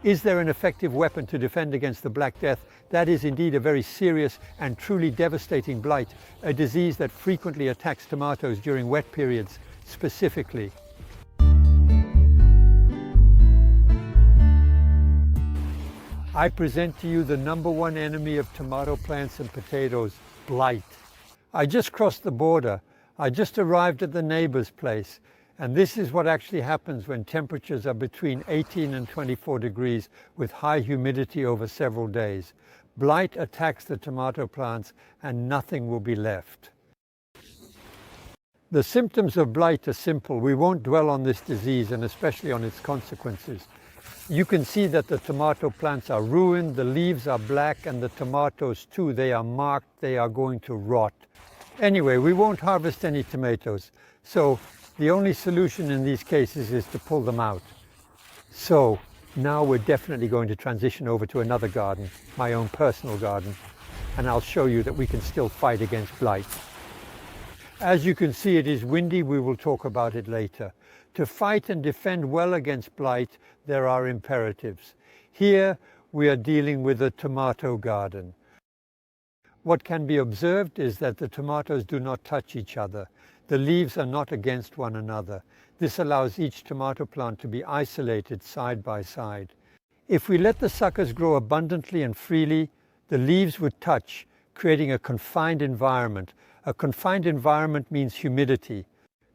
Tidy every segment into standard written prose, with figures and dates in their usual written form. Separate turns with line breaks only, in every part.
Is there an effective weapon to defend against the Black Death? That is indeed a very serious and truly devastating blight, a disease that frequently attacks tomatoes during wet periods specifically. I present to you the #1 enemy of tomato plants and potatoes, blight. I just crossed the border. I just arrived at the neighbor's place. And this is what actually happens when temperatures are between 18 and 24 degrees with high humidity over several days. Blight attacks the tomato plants and nothing will be left. The symptoms of blight are simple. We won't dwell on this disease and especially on its consequences. You can see that the tomato plants are ruined, the leaves are black, and the tomatoes too, they are marked, they are going to rot. Anyway, we won't harvest any tomatoes. So the only solution in these cases is to pull them out. So now we're definitely going to transition over to another garden, my own personal garden, and I'll show you that we can still fight against blight. As you can see, it is windy. We will talk about it later. To fight and defend well against blight, there are imperatives. Here we are dealing with a tomato garden. What can be observed is that the tomatoes do not touch each other. The leaves are not against one another. This allows each tomato plant to be isolated side by side. If we let the suckers grow abundantly and freely, the leaves would touch, creating a confined environment. A confined environment means humidity.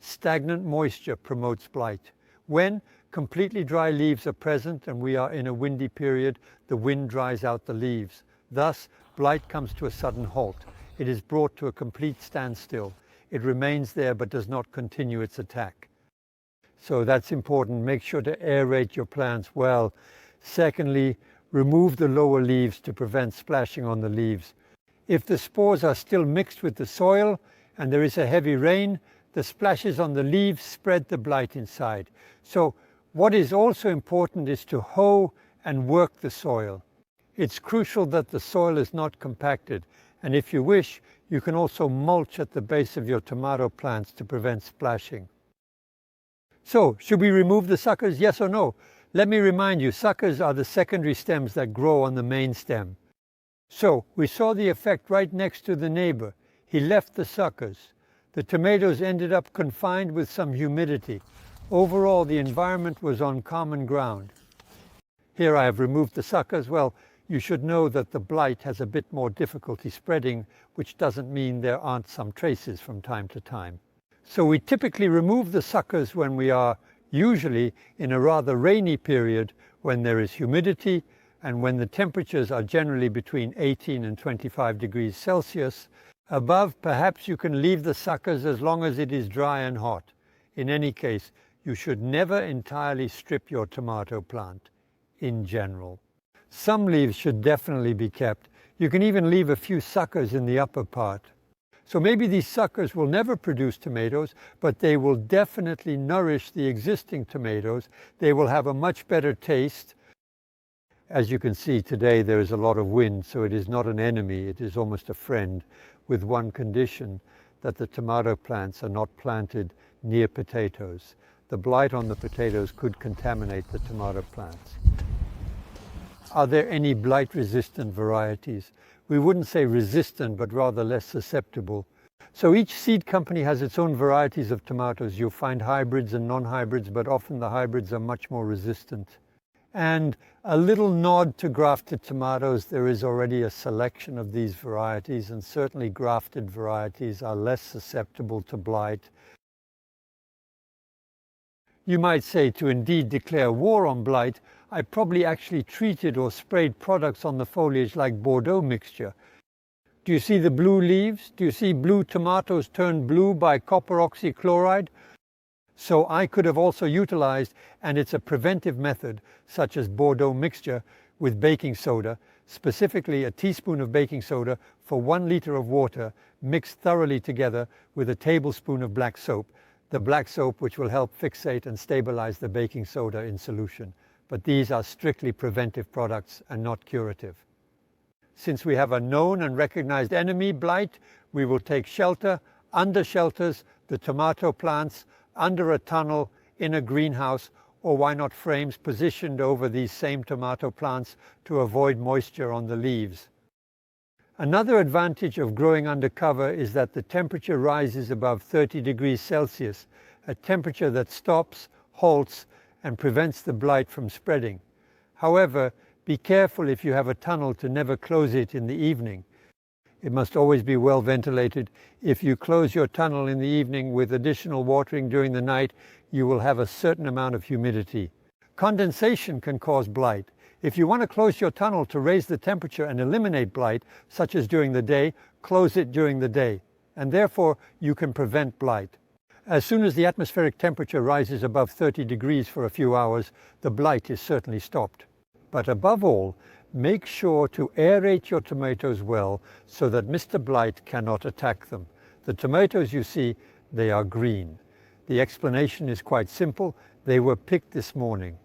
Stagnant moisture promotes blight. When completely dry leaves are present and we are in a windy period, the wind dries out the leaves. Thus, blight comes to a sudden halt. It is brought to a complete standstill. It remains there but does not continue its attack. So that's important. Make sure to aerate your plants well. Secondly, remove the lower leaves to prevent splashing on the leaves. If the spores are still mixed with the soil and there is a heavy rain, the splashes on the leaves spread the blight inside. So what is also important is to hoe and work the soil. It's crucial that the soil is not compacted, and if you wish, you can also mulch at the base of your tomato plants to prevent splashing. So, should we remove the suckers, yes or no? Let me remind you, suckers are the secondary stems that grow on the main stem. So, we saw the effect right next to the neighbor. He left the suckers. The tomatoes ended up confined with some humidity. Overall, the environment was on common ground. Here I have removed the suckers. Well, you should know that the blight has a bit more difficulty spreading, which doesn't mean there aren't some traces from time to time. So we typically remove the suckers when we are usually in a rather rainy period, when there is humidity and when the temperatures are generally between 18 and 25 degrees Celsius. Above, perhaps you can leave the suckers as long as it is dry and hot. In any case, you should never entirely strip your tomato plant, in general. Some leaves should definitely be kept. You can even leave a few suckers in the upper part. So maybe these suckers will never produce tomatoes, but they will definitely nourish the existing tomatoes. They will have a much better taste. As you can see today, there is a lot of wind, so it is not an enemy, it is almost a friend, with one condition, that the tomato plants are not planted near potatoes. The blight on the potatoes could contaminate the tomato plants. Are there any blight-resistant varieties? We wouldn't say resistant, but rather less susceptible. So each seed company has its own varieties of tomatoes. You'll find hybrids and non-hybrids, but often the hybrids are much more resistant. And a little nod to grafted tomatoes. There is already a selection of these varieties, and certainly grafted varieties are less susceptible to blight. You might say, to indeed declare war on blight, I probably actually treated or sprayed products on the foliage like Bordeaux mixture. Do you see the blue leaves? Do you see blue tomatoes turned blue by copper oxychloride? So I could have also utilized, and it's a preventive method, such as Bordeaux mixture with baking soda, specifically a teaspoon of baking soda for 1 liter of water mixed thoroughly together with a tablespoon of black soap. The black soap which will help fixate and stabilize the baking soda in solution. But these are strictly preventive products and not curative. Since we have a known and recognized enemy, blight, we will take shelter, under shelters, the tomato plants, under a tunnel, in a greenhouse, or why not frames positioned over these same tomato plants to avoid moisture on the leaves. Another advantage of growing under cover is that the temperature rises above 30 degrees Celsius, a temperature that stops, halts, and prevents the blight from spreading. However, be careful if you have a tunnel to never close it in the evening. It must always be well ventilated. If you close your tunnel in the evening with additional watering during the night, you will have a certain amount of humidity. Condensation can cause blight. If you want to close your tunnel to raise the temperature and eliminate blight, such as during the day, close it during the day, and therefore you can prevent blight. As soon as the atmospheric temperature rises above 30 degrees for a few hours, the blight is certainly stopped. But above all, make sure to aerate your tomatoes well so that Mr. Blight cannot attack them. The tomatoes you see, they are green. The explanation is quite simple. They were picked this morning.